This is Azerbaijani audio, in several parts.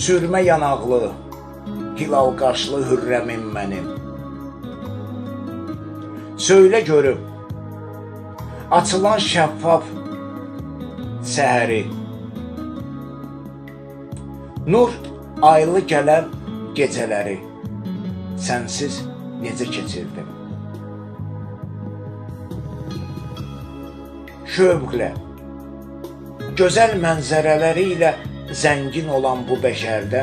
Sürmə yanaqlı, hilal qaşlı hürrəmim mənim. Söylə görüm, açılan şəffaf səhəri, nur aylı gələn gecələri sənsiz necə keçirdim? Şövqlə, gözəl mənzərələri ilə zəngin olan bu bəşərdə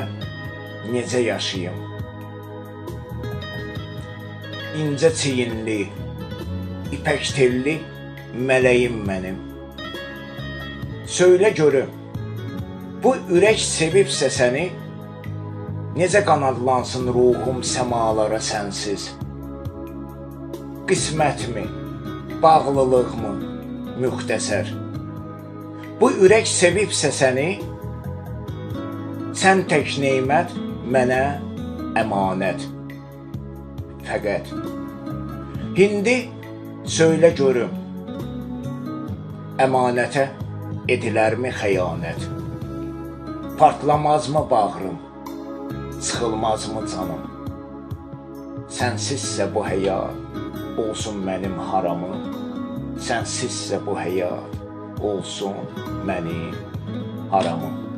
necə yaşayım? İncə çiyinli, ipək telli mələyim mənim. Söylə görüm, bu ürək sevibsə səni, necə qanadlansın ruhum səmalara sənsiz? Qismətmi, bağlılıqmı müxtəsər? Bu ürək sevibsə səni, sən tək neymət mənə əmanət. Fəqət indi söylə görüm, əmanətə edilərmi xəyanət? Partlamazmı bağrım, sıxılmazmı canım? Sənsizsə bu həyat olsun mənim haramım, sənsizsə bu həyat olsun mənim haramım.